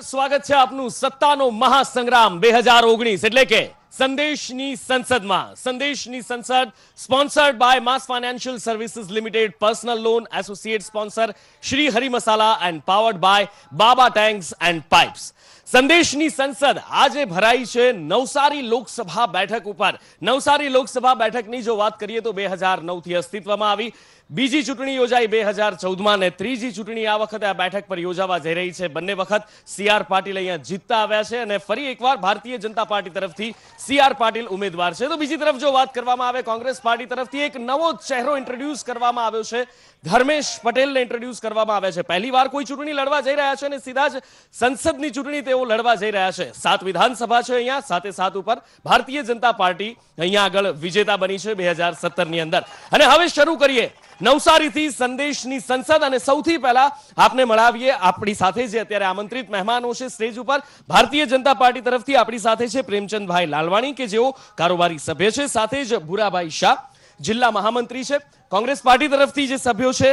સ્વાગત છે આપનું સત્તાનો મહાસંગ્રામ 2019 એટલે કે સંદેશની સંસદ sponsored by mass financial services limited, personal loan associate sponsor Shri Hari Masala and powered by Baba tanks and pipes. સંદેશની સંસદ આજે ભરાઈ છે નવસારી લોકસભા બેઠક ઉપર. નવસારી લોકસભા બેઠકની જો વાત કરીએ તો 2009 થી અસ્તિત્વમાં આવી. બીજી ચૂંટણી યોજાઈ 2014માં ને ત્રીજી ચૂંટણી આ વખતે આ બેઠક પર યોજાવા જઈ રહી છે. બંને વખત સીઆર પાટીલ અહીંયા જીતતા આવ્યા છે અને ફરી એકવાર ભારતીય જનતા પાર્ટી તરફથી સીઆર પાટીલ ઉમેદવાર છે. તો બીજી તરફ જો વાત કરવામાં આવે, કોંગ્રેસ પાર્ટી તરફથી એક નવો ચહેરો ઇન્ટ્રોડ્યુસ કરવામાં આવ્યો છે. ધર્મેશ પટેલને ઇન્ટ્રોડ્યુસ કરવામાં આવ્યા છે. પહેલી વાર કોઈ ચૂંટણી લડવા જઈ રહ્યા છે અને સીધા જ સંસદની ચૂંટણી તેઓ લડવા જઈ રહ્યા છે. 7 વિધાનસભા છે અહીંયા, 7 ઉપર ભારતીય જનતા પાર્ટી અહીંયા આગળ વિજેતા બની છે 2017ની અંદર. અને હવે શરૂ કરીએ નવસારીથી સંદેશની સંસદ અને સૌથી પહેલા આપને મળાવીએ આપણી સાથે જે અત્યારે આમંત્રિત મહેમાનો છે સ્ટેજ ઉપર. ભારતીય જનતા પાર્ટી તરફથી આપણી સાથે છે પ્રેમચંદભાઈ લાલવાણી કે જેઓ કારોબારી સભ્ય છે, સાથે જ ભૂરાભાઈ શાહ જિલ્લા મહામંત્રી છે. કોંગ્રેસ પાર્ટી તરફથી જે સભ્યો છે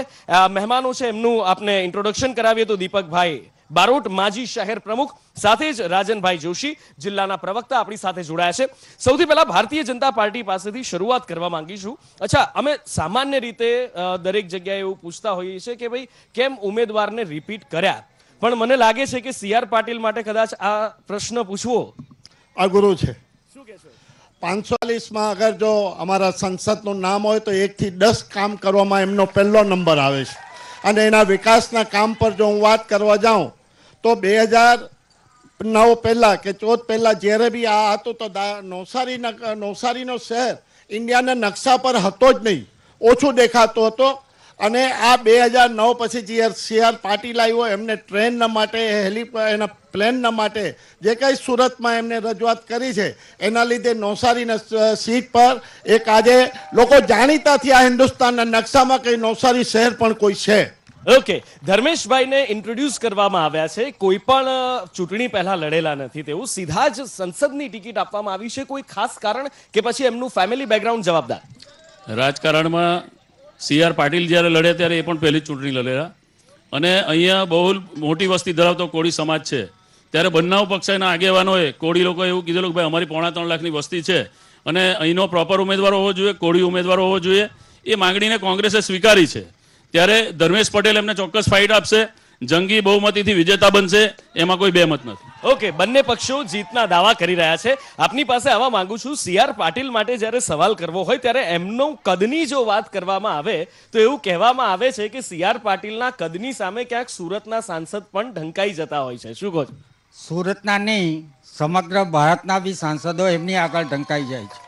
મહેમાનો છે એમનું આપને ઇન્ટ્રોડક્શન કરાવીએ તો દીપકભાઈ બારોટ માજી શહેર પ્રમુખ, સાથે જ રાજનભાઈ જોશી જિલ્લાના પ્રવક્તા આપણી સાથે જોડાયા છે. સૌથી પહેલા ભારતીય જનતા પાર્ટી પાસેથી શરૂઆત કરવા માંગીશું. અચ્છા, અમે સામાન્ય રીતે દરેક જગ્યાએ એવું પૂછતા હોઈએ છીએ કે ભાઈ કેમ ઉમેદવારને રિપીટ કર્યા, પણ મને લાગે છે કે સીઆર પાટીલ માટે કદાચ આ પ્રશ્ન પૂછવો અઘરું છે. શું કહેશો? 540માં અગર જો અમારા સંસદનું નામ હોય તો 1 થી 10 કામ કરવામાં એમનો પહેલો નંબર આવે છે. અને એના વિકાસના કામ પર જો હું વાત કરવા જાઉં તો 2009 પહેલાં કે 14 પહેલાં જ્યારે બી આ હતું તો નવસારીનો શહેર ઇન્ડિયાના નકશા પર હતો જ નહીં, ઓછું દેખાતો હતો. અને આ 2009 પછી જે સીઆર પાટીલ આવ્યો એમને ટ્રેનના માટે એના પ્લેનના માટે જે કંઈ સુરતમાં એમને રજૂઆત કરી છે એના લીધે નવસારીના સીટ પર એક આજે લોકો જાણીતા થયા હિન્દુસ્તાનના નકશામાં કે નવસારી શહેર પણ કોઈ છે. ઓકે, ધર્મેશભાઈને ઇન્ટ્રોડ્યુસ કરવામાં આવ્યા છે. કોઈ પણ ચૂંટણી પહેલા લડેલા નથી, તેવું સીધા જ સંસદની ટિકિટ આપવામાં આવી છે. કોઈ ખાસ કારણ કે પછી એમનું ફેમિલી બેકગ્રાઉન્ડ જવાબદાર? રાજકારણમાં સીઆર પાટીલ જ્યારે લડે ત્યારે એ પણ પહેલી ચૂંટણી લડેલા અને અહીંયા બહુ મોટી વસ્તી ધરાવતો કોળી સમાજ છે. ત્યારે બંને પક્ષના આગેવાનોએ કોળી લોકોએ એવું કીધેલું કે ભાઈ અમારી 3.5 લાખની વસ્તી છે અને અહીંનો પ્રોપર ઉમેદવાર હોવો જોઈએ, કોળી ઉમેદવાર હોવો જોઈએ. એ માંગણીને કોંગ્રેસે સ્વીકારી છે. ત્યારે ધર્મેશ પટેલ એમને ચોક્કસ ફાઇટ આપશે, જંગી બહુમતીથી વિજેતા બનશે, એમાં કોઈ બેમત નથી. ઓકે, બંને પક્ષો જીતના દાવા કરી રહ્યા છે. આપની પાસે આવવા માંગુ છું, સીઆર પાટીલ માટે જ્યારે સવાલ કરવો હોય ત્યારે એમનો કદની જો વાત કરવામાં આવે તો એવું કહેવામાં આવે છે કે સીઆર પાટીલના કદની સામે ક્યાંક સુરતના સાંસદ પણ ઢંકાઈ જતા હોય છે. શું કહો છો? સુરતના નહીં, સમગ્ર ભારતના બી સાંસદો એમની આગળ ઢંકાઈ જાય છે.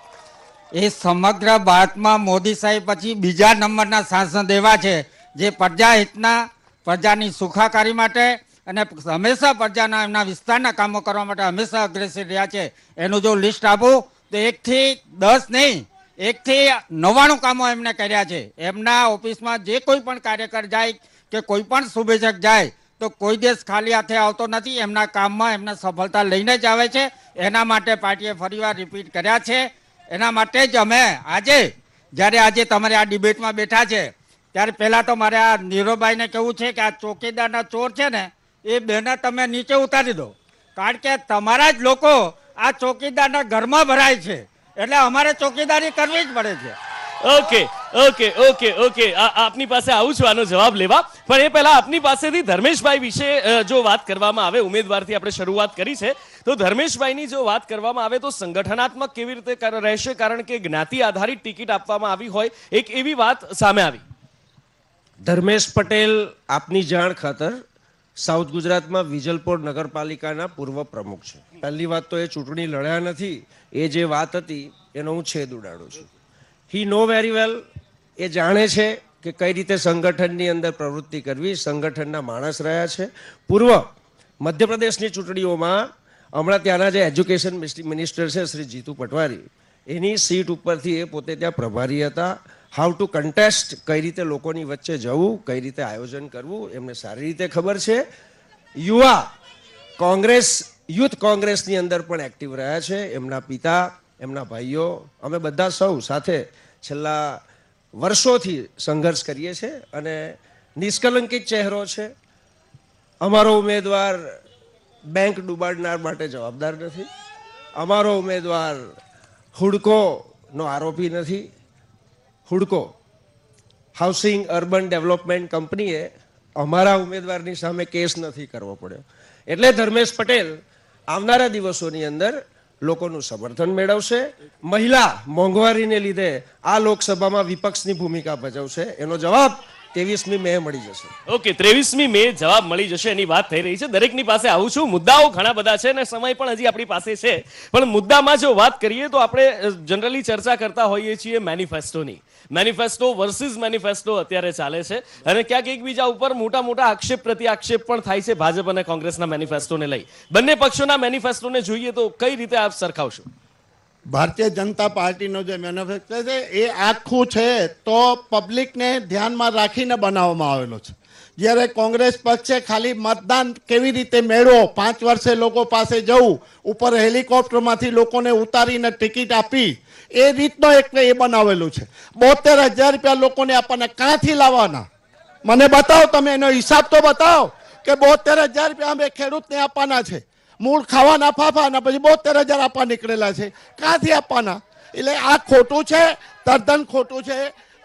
એ સમગ્ર ભારતમાં મોદી સાહેબ પછી બીજા નંબરના સાંસદ એવા છે જે પ્રજાહિતના, પ્રજાની સુખાકારી માટે અને હંમેશા પ્રજાના એમના વિસ્તારના કામો કરવા માટે હંમેશા અગ્રેસર રહ્યા છે. એનું જો લિસ્ટ આપું તો 1 થી 10 નહીં, 1 થી 99 કામો એમને કર્યા છે. એમના ઓફિસમાં જે કોઈ પણ કાર્યકર જાય કે કોઈ પણ શુભેચ્છક જાય તો કોઈ દેશ ખાલી હાથે આવતો નથી. એમના કામમાં એમને સફળતા લઈને જ આવે છે. એના માટે પાર્ટીએ ફરીવાર રિપીટ કર્યા છે. એના માટે જ અમે આજે તમારે આ ડિબેટમાં બેઠા છે ત્યારે પહેલાં તો મારે આ નીરોભાઈને કહેવું છે કે આ ચોકીદારના ચોર છે ને એ બેને તમે નીચે ઉતારી દો, કારણ કે તમારા જ લોકો આ ચોકીદારના ઘરમાં ભરાય છે, એટલે અમારે ચોકીદારી કરવી જ પડે છે. ઓકે, આપની પાસે આવું છું આનો જવાબ લેવા, પણ એ પહેલા આપની પાસેથી ધર્મેશભાઈ વિશે જો વાત કરવામાં આવે, ઉમેદવારથી આપણે શરૂઆત કરી છે તો ધર્મેશભાઈની જો વાત કરવામાં આવે તો સંગઠનાત્મક કેવી રીતે રહેશે, કારણ કે જ્ઞાતિ આધારિત ટિકિટ આપવામાં આવી હોય એક એવી વાત સામે આવી. ધર્મેશ પટેલ આપની જાણ ખાતર સાઉથ ગુજરાતમાં વિજલપોર નગરપાલિકાના પૂર્વ પ્રમુખ છે. પહેલી વાત તો એ ચૂંટણી લડ્યા નથી, એ જે વાત હતી એનો હું છેદ ઉડાડું છું. હી નો વેરી વેલ, એ જાણે છે કે કઈ રીતે સંગઠનની અંદર પ્રવૃત્તિ કરવી. સંગઠનના માણસ રહ્યા છે. પૂર્વ મધ્યપ્રદેશની ચૂંટણીઓમાં હમણાં ત્યાંના જે એજ્યુકેશન મિનિસ્ટર છે શ્રી જીતુ પટવારી, એની સીટ ઉપરથી એ પોતે ત્યાં પ્રભારી હતા. હાઉ ટુ કન્ટેસ્ટ, કઈ રીતે લોકોની વચ્ચે જવું, કઈ રીતે આયોજન કરવું એમને સારી રીતે ખબર છે. યુથ કોંગ્રેસની અંદર પણ એક્ટિવ રહ્યા છે. એમના પિતા, એમના ભાઈઓ, અમે બધા સૌ સાથે છેલ્લા વર્ષોથી સંઘર્ષ કરીએ છીએ અને નિષ્કલંકિત ચહેરો છે. અમારો ઉમેદવાર બેંક ડૂબાડનાર માટે જવાબદાર નથી. અમારો ઉમેદવાર હુડકોનો આરોપી નથી. હુડકો હાઉસિંગ અર્બન ડેવલપમેન્ટ કંપનીએ અમારા ઉમેદવારની સામે કેસ નથી કરવો પડ્યો. એટલે ધર્મેશ પટેલ આવનારા દિવસોની અંદર લોકોનું સમર્થન મેળવશે. મહિલા મોંઘવારીને લીધે આ લોકસભામાં વિપક્ષની ભૂમિકા ભજવશે. એનો જવાબ 23મી મે મળી જશે. ઓકે, 23મી મે જવાબ મળી જશે એની વાત થઈ રહી છે. દરેકની પાસે આવું છું. મુદ્દાઓ ઘણા બધા છે અને સમય પણ હજી આપણી પાસે છે, પણ મુદ્દામાં જો વાત કરીએ તો આપણે જનરલી ચર્ચા કરતા હોઈએ છીએ મેનિફેસ્ટોની. મેનિફેસ્ટો વર્સિસ મેનિફેસ્ટો અત્યારે ચાલે છે અને ક્યાંક એકબીજા ઉપર મોટા મોટા આક્ષેપ પ્રતિ આક્ષેપ પણ થાય છે ભાજપ અને કોંગ્રેસના મેનિફેસ્ટોને લઈ. બંને પક્ષોના મેનિફેસ્ટોને જોઈએ તો કઈ રીતે આપ સરખાવશો? ભારતીય જનતા પાર્ટીનો જે મેનિફેસ્ટો છે એ આખું છે તો પબ્લિકને ધ્યાનમાં રાખીને બનાવવામાં આવેલો છે. જ્યારે કોંગ્રેસ પક્ષે ખાલી મતદાન કેવી રીતે મેળવો, 5 વર્ષે લોકો પાસે જવું, ઉપર હેલિકોપ્ટરમાંથી લોકોને ઉતારીને ટિકિટ આપી, એ રીતનો એક એ બનાવેલું છે. 72,000 રૂપિયા લોકોને આપવાના, ક્યાંથી લાવવાના? મને બતાવો, તમે એનો હિસાબ તો બતાવો કે 72,000 રૂપિયા અમે ખેડૂતને આપવાના છે. મૂળ ખાવાના ફાફાના પછી 72,000 આપવા નીકળેલા છે, ક્યાંથી આપવાના? એટલે આ ખોટું છે, તદ્દન ખોટું છે.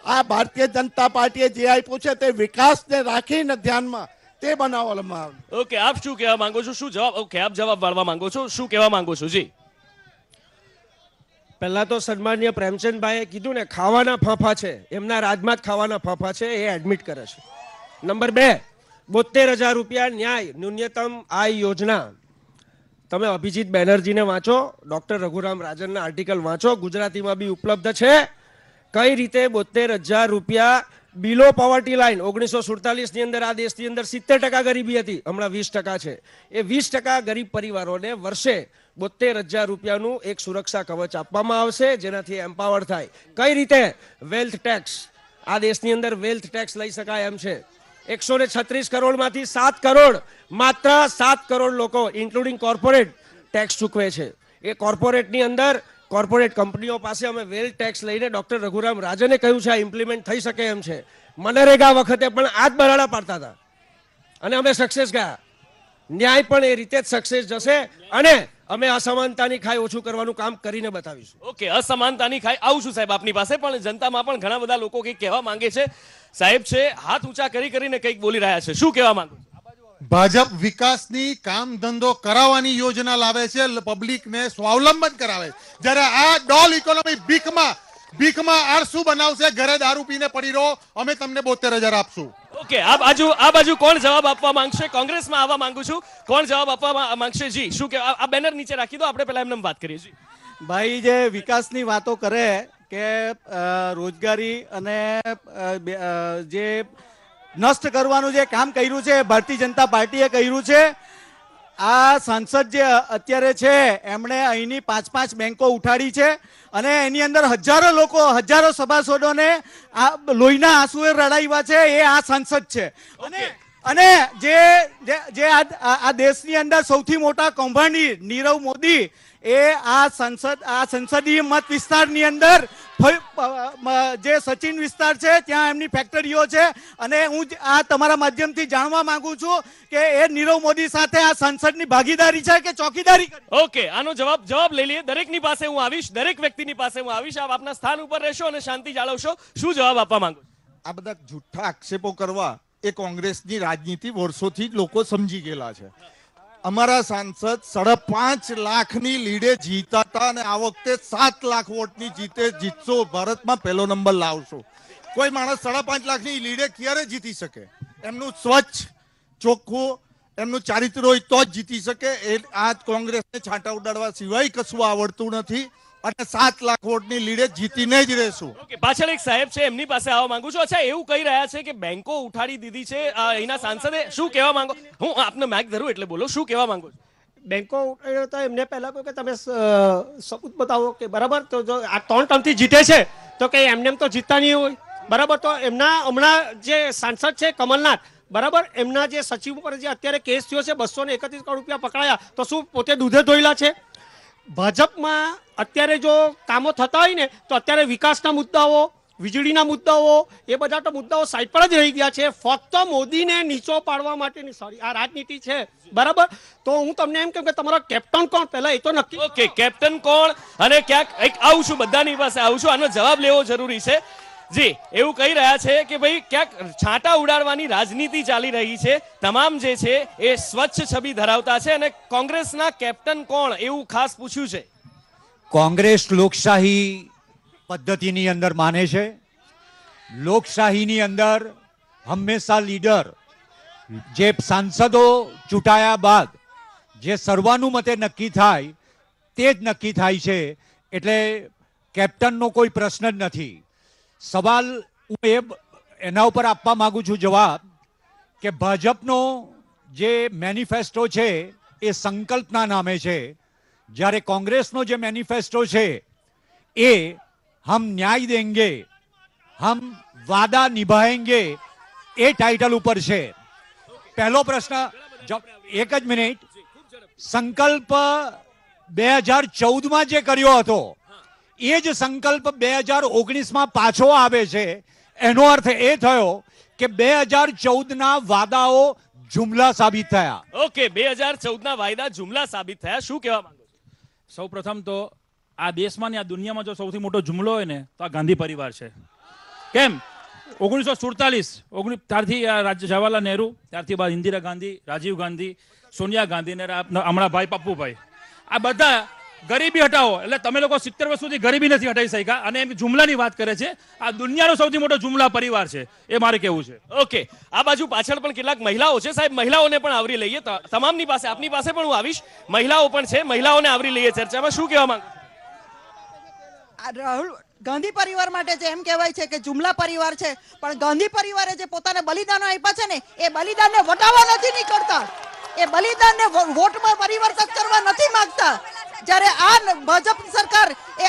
આ ભારતીય જનતા પાર્ટીએ જે આપ્યું છે તે વિકાસને રાખીને ધ્યાનમાં તે બનાવવામાં આવ્યું. ઓકે, આપ શું કહેવા માંગો છો? શું જવાબ? ઓકે, આપ જવાબ વાળવા માંગો છો, શું કહેવા માંગો છો? જી, પહેલા તો સન્માનીય પ્રેમચંદભાઈએ કીધું ને ખાવાના ફાંફા છે, એમના રાજમાં જ ખાવાના ફાંફા છે, એ એડમિટ કરે છે. નંબર 2, 72,000 રૂપિયા ન્યાય ન્યૂનતમ આય યોજના. તમે અભિજીત બેનર્જીને વાંચો, ડોક્ટર રઘુરામ રાજનના આર્ટિકલ વાંચો, ગુજરાતીમાં બી ઉપલબ્ધ છે. કઈ રીતે 72,000 રૂપિયા બિલો પોવર્ટી લાઈન. 1947 ની અંદર આ દેશની અંદર 70% ગરીબી હતી, હમણાં 20% છે. એ 20% ગરીબ પરિવારોને વર્ષે 72,000 રૂપિયાનું એક સુરક્ષા કવચ આપવામાં આવશે, જેનાથી એમ્પાવર થાય. કઈ રીતે? Wealth tax. આ દેશની અંદર વેલ્થ ટેક્સ લઈ શકાય એમ છે. 136 કરોડમાંથી 7 કરોડ, માત્ર 7 કરોડ લોકો ઇન્ક્લુડિંગ કોર્પોરેટ ટેક્સ ચૂકવે છે. એ કોર્પોરેટની અંદર કોર્પોરેટ કંપનીઓ પાસે અમે વેલ્થ ટેક્સ લઈને ડોક્ટર રઘુરામ રાજને કહ્યું છે આ ઇમ્પ્લિમેન્ટ થઈ શકે એમ છે. મનરેગા વખતે પણ આ જ બરાડા પાડતા હતા અને અમે સક્સેસ ગયા. ન્યાય પણ એ રીતે જ સક્સેસ જશે અને અમે અસમાનતાની ખાઈ ઓછું કરવાનું કામ કરીને બતાવીશું. ઓકે, અસમાનતાની ખાઈ આવું છું સાહેબ આપની પાસે, પણ જનતામાં પણ ઘણા બધા લોકો કંઈક કહેવા માંગે છે. સાહેબ છે હાથ ઊંચા કરી કરીને કંઈક બોલી રહ્યા છે, શું કહેવા માંગો છો? ભાજપ વિકાસની કામ ધંધો કરાવવાની યોજના લાવે છે, પબ્લિકને સ્વાવલંબન કરાવે છે. જ્યારે આ ડોલ ઇકોનોમી ભીખમાં આળસુ બનાવશે, ઘરે દારૂ પીને પડી રહો, અમે તમને 72,000 આપશું. ઓકે, આ બાજુ કોણ જવાબ આપવા માંગશે? કોંગ્રેસમાં આવવા માંગુ છું. કોણ જવાબ આપવા માંગશે? જી, શું કે આ બેનર નીચે રાખી દો, આપણે પહેલા એમને વાત કરીએ. જી ભાઈ, જે વિકાસની વાતો કરે કે રોજગારી અને જે નષ્ટ કરવાનું જે કામ કર્યું છે ભારતીય જનતા પાર્ટીએ કર્યું છે. આ સાંસદ જે અત્યારે છે એમણે અહીંની 5 બેંકો ઉઠાડી છે અને એની અંદર હજારો લોકો, હજારો સભાસદોને આ લોહીના આંસુએ રડાવ્યા છે. એ આ સાંસદ છે. અને જે આ દેશની અંદર સૌથી મોટા કૌભાંડી નીરવ મોદી, એ આ સંસદીય મત વિસ્તારની અંદર જે સચિન વિસ્તાર છે ત્યાં એમની ફેક્ટરીઓ છે. અને હું આ તમારા માધ્યમથી જાણવા માંગુ છું કે એ નીરવ મોદી સાથે આ સંસદની ભાગીદારી છે કે ચોકીદારી કરી? ઓકે, આનો જવાબ લઈ લઈએ. દરેકની પાસે હું આવીશ, દરેક વ્યક્તિની પાસે હું આવીશ. આપ આપના સ્થાન ઉપર રહેશો અને શાંતિ જાળવશો. શું જવાબ આપવા માંગો? આ બધા જૂઠા આક્ષેપો કરવા એ કોંગ્રેસની રાજનીતિ વર્ષોથી જ લોકો સમજી ગયેલા છે. અમારા સાંસદ 5.5 લાખની લીડે જીતા હતા અને આ વખતે 7 લાખ વોટની જીતશો, ભારતમાં પહેલો નંબર લાવશો. કોઈ માણસ 5.5 લાખની લીડે ક્યારે જીતી શકે? એમનું સ્વચ્છ ચોખ્ખું એમનું ચારિત્ર હોય તો જ જીતી શકે. એ આ કોંગ્રેસને છાંટા ઉડાડવા સિવાય કશું આવડતું નથી અને 7 લાખ વોટની લીડે જીતીને જ રહેશું. ઓકે, પાછળ એક સાહેબ છે, એમની પાસે આવવા માંગુ છું. અચ્છા, એવું કહી રહ્યા છે કે બેંકો ઉઠાડી દીધી છે અહીંના સાંસદે, શું કહેવા માંગો? હું આપને માઇક ધરું એટલે બોલો, શું કહેવા માંગો છો? બેંકો ઉઠાડ્યો તો એમને પહેલા કહ્યું કે તમે સબૂત બતાવો કે બરાબર. તો જો આ 3 ટર્મથી જીતે છે તો કે એમને તો જીતતા નહીં હોય, બરાબર. તો એમના હમણાં જે સાંસદ છે કમલનાથ, બરાબર, એમના જે સચિવ ઉપર જે અત્યારે કેસ થયો છે 231 કરોડ રૂપિયા પકડાયા, તો શું પોતે દૂધે ધોયેલા છે? ભાજપમાં અત્યારે જો કામો થતા હોય ને તો અત્યારે વિકાસના મુદ્દાઓ વીજળીના મુદ્દાઓ એ બધા તો મુદ્દાઓ સાઈડ પર જ રહી ગયા છે. ફક્ત મોદીને નીચો પાડવા માટેની સોરી આ રાજનીતિ છે, બરાબર. તો હું તમને એમ કહું કે તમારો કેપ્ટન કોણ પહેલા એ તો નક્કી. ઓકે, કેપ્ટન કોણ? અને ક્યાંક એક આવું છું, બધાની પાસે આવું છું, આનો જવાબ લેવો જરૂરી છે. જી, એવું કહી રહ્યા છે કે ભાઈ ક્યાંક છાંટા ઉડાડવાની રાજનીતિ ચાલી રહી છે. તમામ જે છે એ સ્વચ્છ છબી ધરાવતા છે. અને કોંગ્રેસના કેપ્ટન કોણ એવું ખાસ પૂછ્યું છે. કોંગ્રેસ લોકશાહી પદ્ધતિની અંદર માને છે. લોકશાહીની અંદર હંમેશા લીડર જે સાંસદો ચૂંટાયા બાદ જે સર્વાનુમતે નક્કી થાય તે જ નક્કી થાય છે. એટલે કેપ્ટનનો કોઈ પ્રશ્ન જ નથી. સવાલ હું એના ઉપર આપવા માંગુ છું જવાબ કે ભાજપનો જે મેનિફેસ્ટો છે એ સંકલ્પના નામે છે, જ્યારે કોંગ્રેસનો જે મેનિફેસ્ટો છે એ હમ ન્યાય દેંગે, હમ વાદા નિભાએંગે એ ટાઇટલ ઉપર છે. પહેલો પ્રશ્ન, એક જ મિનિટ. સંકલ્પ 2014માં જે કર્યો હતો એ જ સંકલ્પ 2019માં પાછો આવે છે. એનો અર્થ એ થયો કે 2014ના વાદાઓ જુમલા સાબિત થયા. ઓકે, 2014ના વાયદા જુમલા સાબિત થયા. શું કહેવા માંગો છો? સૌ પ્રથમ તો આ દેશમાં ને આ દુનિયામાં જો સૌથી મોટો જુમલો હોય ને તો આ ગાંધી પરિવાર છે. કેમ? 1947 ત્યારથી જવાહરલાલ નહેરુ, ત્યારથી બાદ ઇન્દિરા ગાંધી, રાજીવ ગાંધી, સોનિયા ગાંધી ને હમણાં ભાઈ પપ્પુભાઈ, આ બધા ગરીબી હટાવો એટલે તમે લોકો 70 વર્ષ સુધી ગરીબી નથી હટાવી શક્યા અને એમ જુમલાની વાત કરે છે. આ દુનિયાનો સૌથી મોટો જુમલા પરિવાર છે, એ મારે કેવું છે. ઓકે, આ બાજુ પાછળ પણ કેટલાક મહિલાઓ છે. સાહેબ, મહિલાઓને પણ આવરી લઈએ. તમામની પાસે, આપની પાસે પણ હું આવીશ. મહિલાઓ પણ છે, મહિલાઓને આવરી લઈએ ચર્ચામાં. શું કહેવા માંગો? રાહુલ, ગાંધી પરિવાર માટે જે એમ કહેવાય છે કે જુમલા પરિવાર છે, પણ ગાંધી પરિવારે જે પોતાના બલિદાનો આપ્યા છે ને એ બલિદાનને વટાવવા નથી નીકળતા. એ બલિદાનને વોટમાં પરિવર્તિત કરવા નથી માંગતા. જ્યારે આ ભાજપ સરકાર એ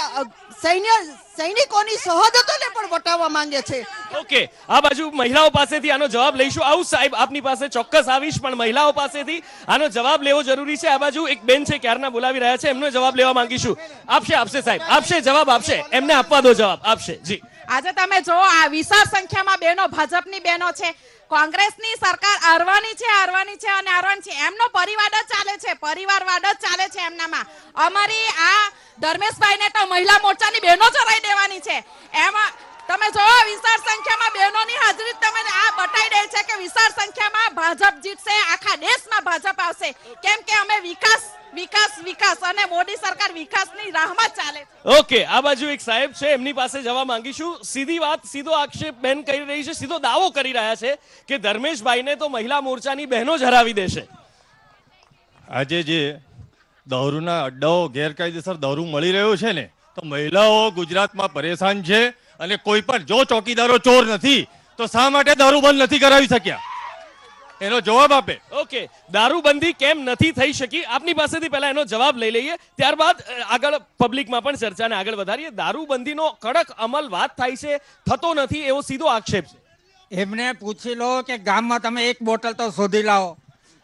સૈનિકોની શહાદતોને પણ વટાવવા માંગે છે. ઓકે, આ બાજુ મહિલાઓ પાસેથી આનો જવાબ લઈશું. આવું સાહેબ, આપની પાસે ચોક્કસ આવીશ, પણ મહિલાઓ પાસેથી આનો જવાબ લેવો જરૂરી છે. આ બાજુ એક બેન છે, ક્યારના બોલાવી રહ્યા છે, એમનો જવાબ લેવા માંગીશું. આપશે સાહેબ, આપશે જવાબ, આપશે. એમને આપવા દો જવાબ, આપશે. જી, આજે તમે જો આ વિશાળ સંખ્યામાં બહેનો, ભાજપની બહેનો છે. કોંગ્રેસની સરકાર હારવાની છે અને હારવાની છે. એમનો પરિવાર જ ચાલે છે, પરિવારવાદ જ ચાલે છે એમનામાં. અમારી આ ધર્મેશભાઈને તો મહિલા મોરચાની બહેનો ચરાઈ દેવાની છે. એમાં તમે જો વિશાળ સંખ્યામાં બહેનોની હાજરી તમે આ બતાવી દે છે કે વિશાળ સંખ્યામાં ભાજપ જીતશે. આખા દેશમાં ભાજપ આવશે, કેમ કે અમે વિકાસ અને મોદી સરકાર વિકાસની રાહમાં ચાલે છે. ઓકે, આ બાજુ એક સાહેબ છે, એમની પાસે જવા માંગીશું. સીધી વાત, સીધો આક્ષેપ બેન કરી રહી છે, સીધો દાવો કરી રહ્યા છે કે ધર્મેશભાઈને તો મહિલા મોરચાની બહેનો જ હરાવી દેશે. આજે જે દારૂના અડ્ડાઓ, ગેરકાયદેસર દારૂ મળી રહ્યો છે ને, તો મહિલાઓ ગુજરાતમાં પરેશાન છે. અને કોઈ પણ જો ચોકીદારો ચોર નથી તો શા માટે દારૂ બંધ નથી કરાવી શક્યા? એનો જવાબ આપે. ઓકે, દારૂબંધી કેમ નથી થઈ શકી? આપની પાસેથી પહેલા એનો જવાબ લઈ લઈએ, ત્યારબાદ આગળ પબ્લિકમાં પણ ચર્ચાને આગળ વધારીએ. દારૂબંધીનો કડક અમલ વાત થાય છે, થતો નથી, એવો સીધો આક્ષેપ છે. એમને પૂછી લો કે ગામમાં તમે એક બોટલ તો શોધી લાવો.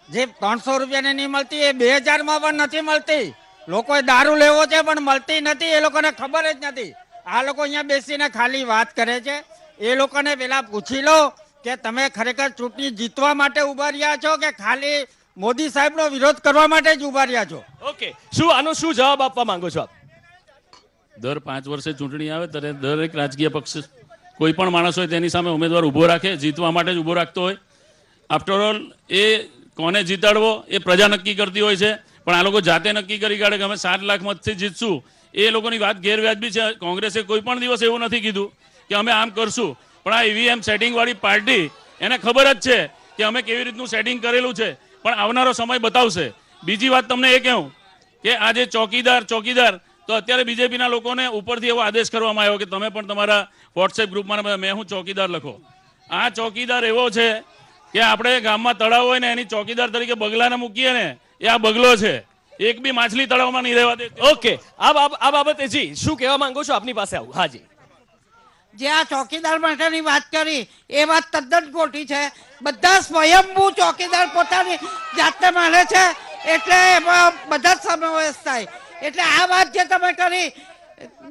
જે 300 રૂપિયાની નહીં મળતી એ 2000માં પણ નથી મળતી. લોકોએ દારૂ લેવો છે પણ મળતી નથી, એ લોકોને ખબર જ નથી. આ લોકો અહીંયા બેસીને ખાલી વાત કરે છે. એ લોકોને પેલા પૂછી લો કે તમે ખરેખર ચૂંટણી જીતવા માટે ઉભા રહ્યા છો કે ખાલી મોદી સાહેબનો વિરોધ કરવા માટે જ ઉભા રહ્યા છો? ઓકે, શું આનો શું જવાબ આપવા માંગો છો આપ? દર 5 વર્ષે ચૂંટણી આવે ત્યારે દરેક રાજકીય પક્ષ કોઈ પણ માણસ હોય તેની સામે ઉમેદવાર ઉભો રાખે, જીતવા માટે જ ઉભો રાખતો હોય. આફ્ટર ઓલ એ કોને જીતાડવો એ પ્રજા નક્કી કરતી હોય છે, પણ આ લોકો જાતે નક્કી કરી કાઢે કે અમે 7 લાખ મતથી જીતશું. એ લોકોની વાત ગેરવ્યાજબી છે. કોંગ્રેસે કોઈ પણ દિવસ એવું નથી કીધું કે અમે આમ કરશું, પણ આ ઈવીએમ સેટિંગ વાળી પાર્ટી, એને ખબર જ છે કે અમે કેવી રીતનું સેટિંગ કરેલું છે, પણ આવનારો સમય બતાવશે. બીજી વાત તમને એ કહું કે આ જે ચોકીદાર તો અત્યારે બીજેપીના લોકોને ઉપરથી એવો આદેશ કરવામાં આવ્યો કે તમે પણ તમારા વોટ્સએપ ગ્રુપમાં મેં હું ચોકીદાર લખો. આ ચોકીદાર એવો છે કે આપણે ગામમાં તળાવ હોય ને એની ચોકીદાર તરીકે બગલાને મૂકીએ ને, એ આ બગલો છે. એક બી માછલી તળાવમાં નહીં રહેવા દે. ઓકે, આ બાબતે જી શું કહેવા માંગો છો? આપની પાસે આવું. હાજી, જે આ ચોકીદાર માટેની વાત કરી એ વાત તદ્દન ખોટી છે. બધા સ્વયંભૂ ચોકીદાર પોતાની જાતને માને છે, એટલે એમાં બધા જ સમાવેશ થાય. એટલે આ વાત જે તમે કરી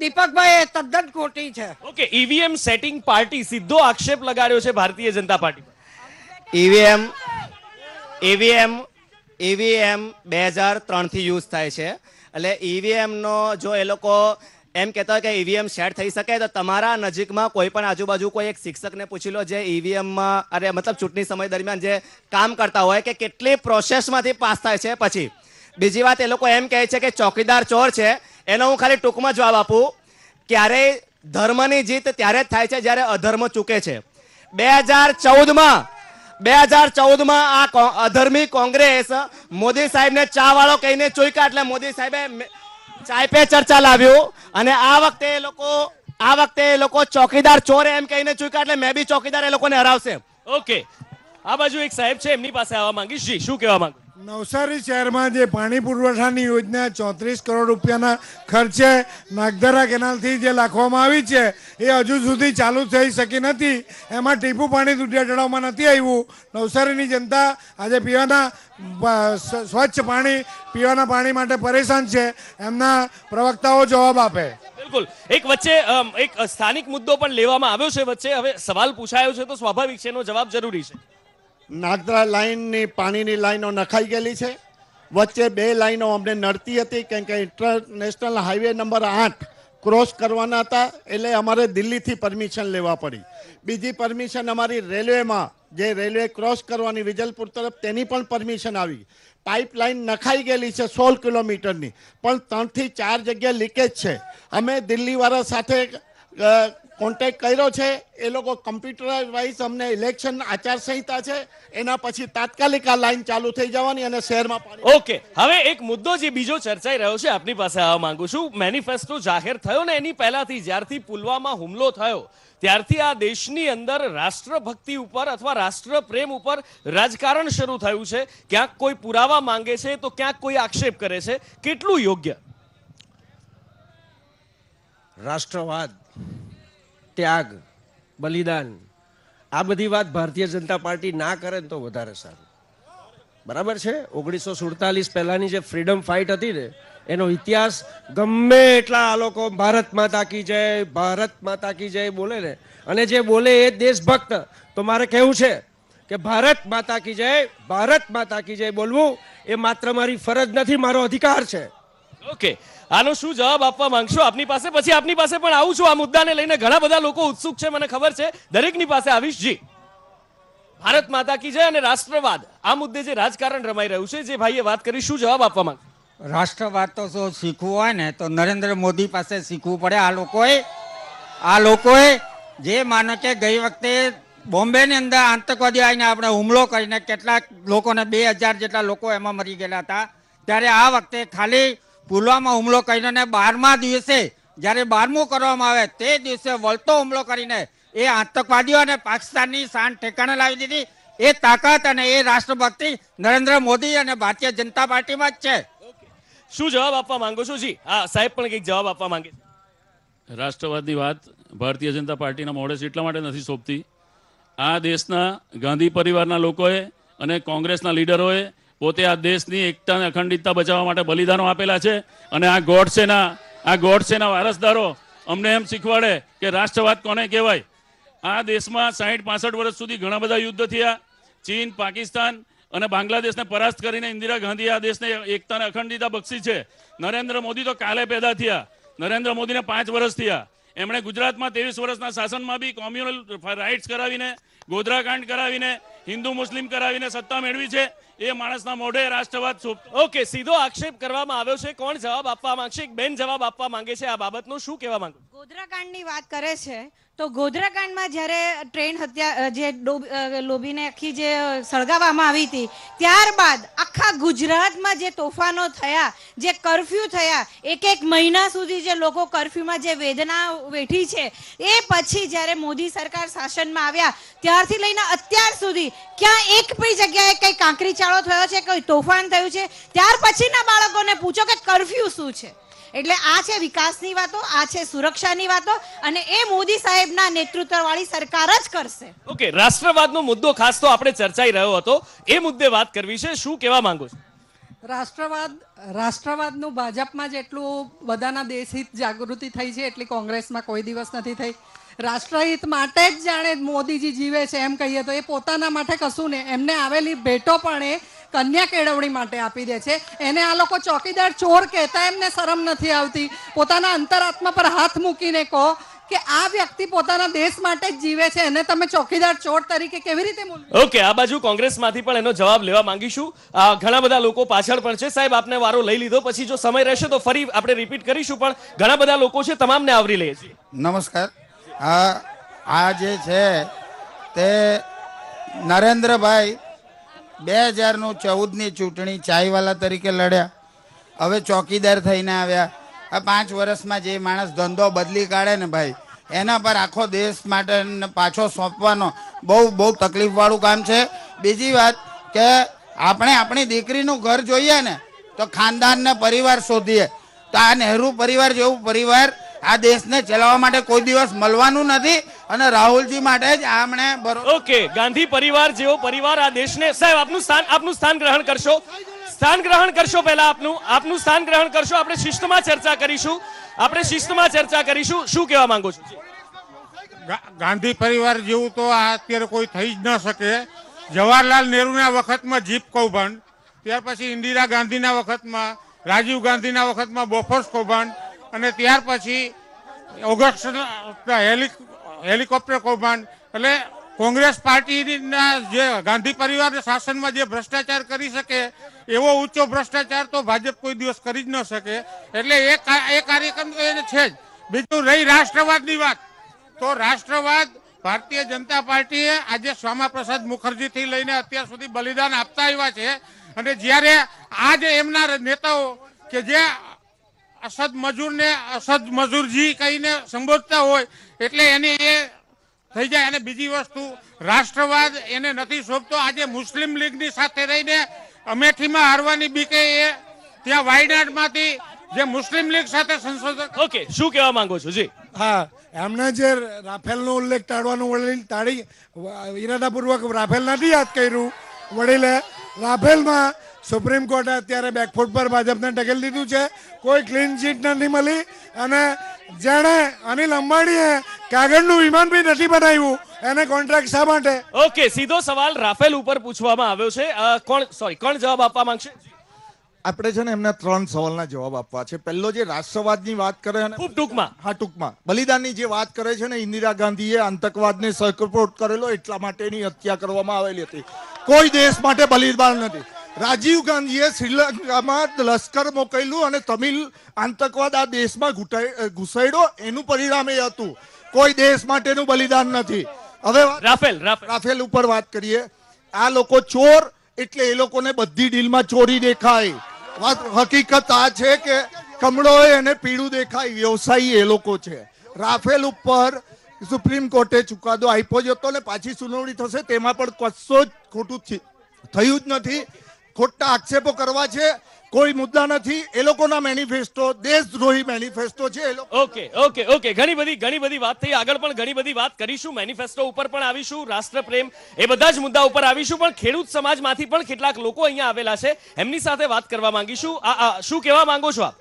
દીપકભાઈ એ તદ્દન ખોટી છે. ઓકે, ઈવીએમ સેટિંગ પાર્ટી સીધો આક્ષેપ લગાડ્યો છે ભારતીય જનતા પાર્ટી પર. ઈવીએમ 2003 થી યુઝ થાય છે, એટલે ઈવીએમ નો જો એ લોકો એમ કહેતા હોય કે ઈવીએમ સેટ થઈ શકે તો તમારા નજીકમાં કોઈ પણ આજુબાજુ કોઈ એક શિક્ષકને પૂછી લો જે ઈવીએમમાં મતલબ ચૂંટણી સમય દરમિયાન જે કામ કરતા હોય કે કેટલી પ્રોસેસમાંથી પાસ થાય છે. પછી બીજી વાત એ લોકો એમ કહે છે કે ચોકીદાર ચોર છે. એનો હું ખાલી ટૂંકમાં જવાબ આપું, ક્યારેય ધર્મની જીત ત્યારે જ થાય છે જ્યારે અધર્મ ચૂકે છે. 2014માં આ અધર્મી કોંગ્રેસ મોદી સાહેબને ચા વાળો કહીને ચોઈકા એટલે મોદી સાહેબે ચાય પે ચર્ચા લાવ્યું, અને આ વખતે એ લોકો ચોકીદાર ચોર એમ કહીને ચૂક્યા એટલે મેં બી ચોકીદાર એ લોકોને હરાવશે. ઓકે, આ બાજુ એક સાહેબ છે, એમની પાસે આવવા માંગીશ. જી, શું કહેવા માંગો? નવસારી શહેરમાં જે પાણી પુરવઠાની યોજના 34 કરોડ રૂપિયાના ખર્ચે નાગધરા કેનાલથી જે નાખવામાં આવી છે એ હજુ સુધી ચાલુ થઈ શકી નથી. એમાં ટીપું પાણી દુધિયા તળાવમાં નથી આવ્યું. નવસારીની જનતા આજે સ્વચ્છ પાણી પીવાના પાણી માટે પરેશાન છે. એમના પ્રવક્તાઓ જવાબ આપે. બિલકુલ. એક વચ્ચે એક સ્થાનિક મુદ્દો પણ લેવામાં આવ્યો છે વચ્ચે. હવે સવાલ પૂછાયો છે તો સ્વાભાવિક છે, એનો જવાબ જરૂરી છે. નાગદરા લાઇનની પાણીની લાઈનો નખાઈ ગયેલી છે. વચ્ચે 2 લાઈનો અમને નડતી હતી કેમ કે ઇન્ટરનેશનલ હાઈવે નંબર 8 ક્રોસ કરવાના હતા, એટલે અમારે દિલ્હીથી પરમિશન લેવા પડી. બીજી પરમિશન અમારી રેલવેમાં જે રેલવે ક્રોસ કરવાની વિજલપુર તરફ તેની પણ પરમિશન આવી. પાઇપલાઇન નખાઈ ગયેલી છે 16 કિલોમીટરની, પણ 3 થી 4 જગ્યાએ લીકેજ છે. અમે દિલ્હીવાળા સાથે કોન્ટેક્ટ કર્યો છે. એ લોકો કમ્પ્યુટર વાઇઝ અમને ઇલેક્શન આચારસંહિતા છે એના પછી તાત્કાલિક આ લાઈન ચાલુ થઈ જવાની અને શહેરમાં પાણી. ઓકે, હવે એક મુદ્દો જે બીજો ચર્ચાઈ રહ્યો છે, આપની પાસે આવવા માંગુ છું. મેનિફેસ્ટો જાહેર થયો ને એની પહેલાથી, જ્યારથી પુલવામા હુમલો થયો ત્યારથી આ દેશની અંદર રાષ્ટ્રભક્તિ ઉપર અથવા રાષ્ટ્રપ્રેમ ઉપર રાજકારણ શરૂ થયું છે. ક્યાંક કોઈ પુરાવા માંગે છે તો ક્યાંક કોઈ આક્ષેપ કરે છે. કેટલું યોગ્ય? રાષ્ટ્રવાદ, ત્યાગ, બલિદાન, આ બધી વાત ભારતીય જનતા પાર્ટી ના કરે ને તો વધારે સારું. બરાબર છે, 1947 પહેલાની જે ફ્રીડમ ફાઇટ હતી ને એનો ઇતિહાસ ગમે એટલા આ લોકો ભારત માતા કી જય, ભારત માતા કી જય બોલે ને, અને જે બોલે એ દેશભક્ત, તો મારે કહેવું છે કે ભારત માતા કી જય, ભારત માતા કી જય બોલવું એ માત્ર મારી ફરજ નથી, મારો અધિકાર છે. ઓકે, આનો શું જવાબ આપવા માંગશો આપની પાસે? પછી આપની પાસે પણ આવું છું. આ મુદ્દાને લઈને ઘણા બધા લોકો ઉત્સુક છે, મને ખબર છે. દરેકની પાસે આવીશ. જી, ભારત માતા કી જય અને રાષ્ટ્રવાદ, આ મુદ્દે જે રાજકારણ રમાઈ રહ્યું છે, જે ભાઈએ વાત કરી, શું જવાબ આપવા માંગશો? રાષ્ટ્રવાદ તો જો શીખવું હોય ને તો નરેન્દ્ર મોદી પાસે શીખવું પડે. આ લોકોએ જે માનો કે ગઈ વખતે બોમ્બેની અંદર આતંકવાદી આવીને આપણે હુમલો કરીને કેટલાક લોકોને 2000 જેટલા લોકો એમાં મરી ગયેલા હતા, ત્યારે આ વખતે ખાલી પુલવામા હુમલો કરીને 12મા દિવસે જ્યારે 12મું કરવામાં આવે તે દિવસે વળતો હુમલો કરીને એ આતંકવાદીઓ અને પાકિસ્તાનની શાન ઠેકાણે લાવી દીધી. એ તાકાત અને એ રાષ્ટ્રભક્તિ નરેન્દ્ર મોદી અને ભારતીય જનતા પાર્ટીમાં જ છે. શું જવાબ આપવા માંગો છો? જી, હા, સાહેબ પણ કંઈક જવાબ આપવા માંગે છે. રાષ્ટ્રવાદની વાત ભારતીય જનતા પાર્ટીના મોઢે છે એટલા માટે નથી સોંપતી. આ દેશના ગાંધી પરિવારના લોકોએ અને કોંગ્રેસના લીડરોએ પોતે આ દેશની એકતા અને અખંડિતતા બચાવવા માટે બલિદાનો આપેલા છે. અને આ ગોડસેના વારસદારો અમને એમ શીખવાડે કે રાષ્ટ્રવાદ કોને કહેવાય. આ દેશમાં 60-65 વર્ષ સુધી ઘણા બધા યુદ્ધ થયા. ચીન, પાકિસ્તાન અને બાંગ્લાદેશને પરાસ્ત કરીને ઇન્દિરા ગાંધીએ આ દેશને એકતા અને અખંડિતતા બક્ષી છે. નરેન્દ્ર મોદી તો કાલે પેદા થયા. નરેન્દ્ર મોદીને 5 વર્ષ થયા. એમણે ગુજરાતમાં 23 વર્ષના શાસનમાં બી કોમ્યુનલ રાઇટ્સ કરાવીને, ગોધરાકાંડ કરાવીને, હિન્દુ મુસ્લિમ કરાવીને સત્તા મેળવી છે. એ માણસના મોઢે રાષ્ટ્રવાદ. ઓકે, સીધો આક્ષેપ કરવામાં આવ્યો છે. કોણ જવાબ આપવા માંગશે? એક બેન જવાબ આપવા માંગે છે. આ બાબતનો શું કહેવા માંગો? ગોધરાકાંડની વાત કરે છે તો ગોધરાકાંડમાં જ્યારે ટ્રેન હત્યા જે લોબીને આખી જે સળગાવવામાં આવી હતી, ત્યારબાદ આખા ગુજરાતમાં જે તોફાનો થયા, જે કરફ્યુ થયા, એક મહિના સુધી જે લોકો કરફ્યુમાં જે વેદના વેઠી છે, એ પછી જ્યારે મોદી સરકાર શાસનમાં આવ્યા ત્યારથી લઈને અત્યાર સુધી ક્યાં એક પણ જગ્યાએ કઈ કાંકરી ચાળો થયો છે, કોઈ તોફાન થયું છે? ત્યાર પછીના બાળકોને પૂછો કે કરફ્યુ શું છે. એટલે આ છે વિકાસની વાતો, આ છે સુરક્ષાની વાતો, અને એ મોદી સાહેબના નેતૃત્વવાળી સરકાર જ કરશે. ઓકે, રાષ્ટ્રવાદનો મુદ્દો ખાસ તો આપણે ચર્ચાઈ રહ્યો હતો, એ મુદ્દે વાત કરવી છે. શું કહેવા માંગો છો? રાષ્ટ્રવાદનું ભાજપમાં જેટલું બધાના દેશહિત જાગૃતિ થઈ છે એટલી કોંગ્રેસમાં કોઈ દિવસ નથી થઈ. રાષ્ટ્રહિત માટે જ જાણે મોદીજી જીવે છે એમ કહીએ તો એ પોતાના માટે કશું ને એમને આવેલી ભેટો પણ એ કન્યા કેળવણી માટે આપી દે છે. એને આ લોકો ચોકીદાર ચોર કહેતા એમને શરમ નથી આવતી. પોતાના અંતરાત્મા પર હાથ મૂકીને કહો કે આ વ્યક્તિ પોતાના દેશ માટે જ જીવે છે એને તમે ચોકીદાર ચોર તરીકે કેવી રીતે મૂકો? ઓકે, આ બાજુ કોંગ્રેસમાંથી પણ એનો જવાબ લેવા માંગીશું. ઘણા બધા લોકો પાછળ પણ છે. સાહેબ, આપને વારો લઈ લીધો, પછી જો સમય રહેશે તો ફરી આપણે રિપીટ કરીશું, પણ ઘણા બધા લોકો છે, તમામને આવરી લઈએ છીએ. નમસ્કાર. આ જે છે તે નરેન્દ્રભાઈ 2014ની ચૂંટણી ચાયવાલા તરીકે લડ્યા, હવે ચોકીદાર થઈને આવ્યા. આ 5 વર્ષમાં જે માણસ ધંધો બદલી કાઢે ને ભાઈ, એના પર આખો દેશ માટે પાછો સોંપવાનો બહુ તકલીફવાળું કામ છે. બીજી વાત કે આપણે આપણી દીકરીનું ઘર જોઈએ ને તો ખાનદાન ને પરિવાર શોધીએ, તો આ નહેરુ પરિવાર જેવું પરિવાર આ દેશને ચલાવવા માટે કોઈ દિવસ મળવાનું નથી. અને રાહુલજી માટે જ આમણે ઓકે, ગાંધી પરિવાર જેવો પરિવાર આ દેશને. સાહેબ, આપનું સ્થાન ગ્રહણ કરશો. સ્થાન ગ્રહણ કરશો, પહેલા આપનું સ્થાન ગ્રહણ કરશો. આપણે શિસ્તમાં ચર્ચા કરીશું. શું કહેવા માંગો છો? ગાંધી પરિવાર જેવું તો આ અત્યારે કોઈ થઈ જ ન શકે. જવાહરલાલ નહેરુના વખતમાં જીપ કૌભાંડ, ત્યાર પછી ઇન્દિરા ગાંધીના વખતમાં, રાજીવ ગાંધીના વખતમાં બોફોર્સ કૌભાંડ, અને ત્યાર પછી ઓગસ્ટ હેલિકોપ્ટર કૌભાંડ. એટલે કોંગ્રેસ પાર્ટીના જે ગાંધી પરિવાર શાસનમાં જે ભ્રષ્ટાચાર કરી શકે એવો ઊંચો ભ્રષ્ટાચાર તો ભાજપ કોઈ દિવસ કરી જ ન શકે. એટલે એ કાર્યક્રમ તો એને છે જ. બીજું રહી રાષ્ટ્રવાદની વાત, તો રાષ્ટ્રવાદ ભારતીય જનતા પાર્ટીએ આજે શ્યામાપ્રસાદ મુખર્જીથી લઈને અત્યાર સુધી બલિદાન આપતા આવ્યા છે. અને જ્યારે આ જે એમના નેતાઓ કે જે અસદ મજૂરને અસદ મજૂરજી કહીને સંબોધતા હોય એટલે એને એ થઈ જાય. અને બીજી વસ્તુ, રાષ્ટ્રવાદ એને નથી શોભતો. આજે મુસ્લિમ લીગની સાથે રહીને અમેઠીમાં હારવાની બીકે એ ત્યાં વાયનાડમાંથી જે મુસ્લિમ લીગ સાથે સંશોધન. ઓકે, શું કહેવા માંગો છો? જી હા, એમને જે રાફેલનો ઉલ્લેખ ટાળવાનું ઈરાદાપૂર્વક રાફેલ નથી યાદ કર્યું વડીલે. રાફેલમાં સુપ્રીમ કોર્ટે અત્યારે બેકફૂટ પર ભાજપને ઢકેલી દીધું છે. કોઈ ક્લીન ચીટ નથી મળી. અને જેણે અનિલ અંબાણીએ કાગળનું વિમાન બી નથી બનાવ્યું, એને કોન્ટ્રાક્ટ શા માટે? ઓકે, સીધો સવાલ રાફેલ ઉપર પૂછવામાં આવ્યો છે. કોણ જવાબ આપવા માંગશે? આપણે છે ને એમના 3 સવાલના જવાબ આપવા છે. પહેલો, જે રાષ્ટ્રવાદની વાત કરે અને ખૂબ ટૂંકમાં બલિદાનની જે વાત કરે છે ને, ઇન્દિરા ગાંધીએ આતંકવાદને સપોર્ટ કરેલો એટલા માટેની હત્યા કરવામાં આવેલી હતી. કોઈ દેશ માટે બલિદાન નથી. રાજીવ ગાંધીએ શ્રીલંકામાં લશ્કર મોકલ્યું અને તમિલ આતંકવાદ આ દેશમાં ઘુસાડ્યો, એનું પરિણામ એ હતું. કોઈ દેશ માટેનું બલિદાન નથી. હવે રાફેલ ઉપર વાત કરીએ. આ લોકો ચોર એટલે એ લોકોને બધી ડીલમાં ચોરી દેખાય. હકીકત આ છે કે કમળો હોય અને પીળું દેખાય. વ્યવસાયી એ લોકો છે. રાફેલ ઉપર સુપ્રીમ કોર્ટે ચુકાદો આપ્યો જ હતો ને પાછી સુનાવણી થશે, તેમાં પણ કશો જ ખોટું થયું જ નથી. ખોટા આક્ષેપો કરવા છે, કોઈ મુદ્દા નથી. એ લોકોના મેનિફેસ્ટો દેશદ્રોહી મેનિફેસ્ટો છે. ઓકે, ઘણી બધી વાત થઈ. આગળ પણ ઘણી બધી વાત કરીશું. મેનિફેસ્ટો ઉપર પણ આવીશું, રાષ્ટ્રપ્રેમ, એ બધા જ મુદ્દા ઉપર આવીશું. પણ ખેડૂત સમાજમાંથી પણ કેટલાક લોકો અહીંયા આવેલા છે, એમની સાથે વાત કરવા માંગીશું. શું કહેવા માંગો છો આપ?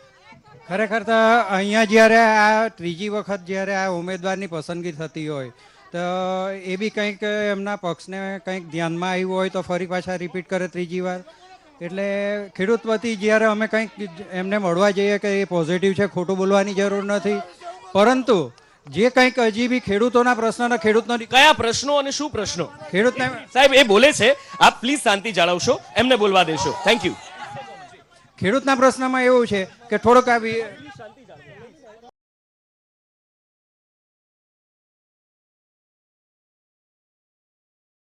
ખરેખર તો અહીંયા જ્યારે આ ત્રીજી વખત જ્યારે આ ઉમેદવારની પસંદગી થતી હોય તો એ બી કંઈક એમના પક્ષને કંઈક ધ્યાનમાં આવ્યું હોય તો ફરી પાછા રિપીટ કરે ત્રીજી વાર. એટલે ખેડૂત વતી જ્યારે અમે કંઈક એમને મળવા જઈએ કે એ પોઝિટિવ છે, ખોટું બોલવાની જરૂર નથી. પરંતુ જે કંઈક હજી બી ખેડૂતોના પ્રશ્નો, ખેડૂતનો કયા પ્રશ્નો અને શું પ્રશ્નો? ખેડૂતને સાહેબ એ બોલે છે, આપ પ્લીઝ શાંતિ જાળવશો, એમને બોલવા દેશો. Thank you. ખેડૂતના પ્રશ્નમાં એવું છે કે થોડોક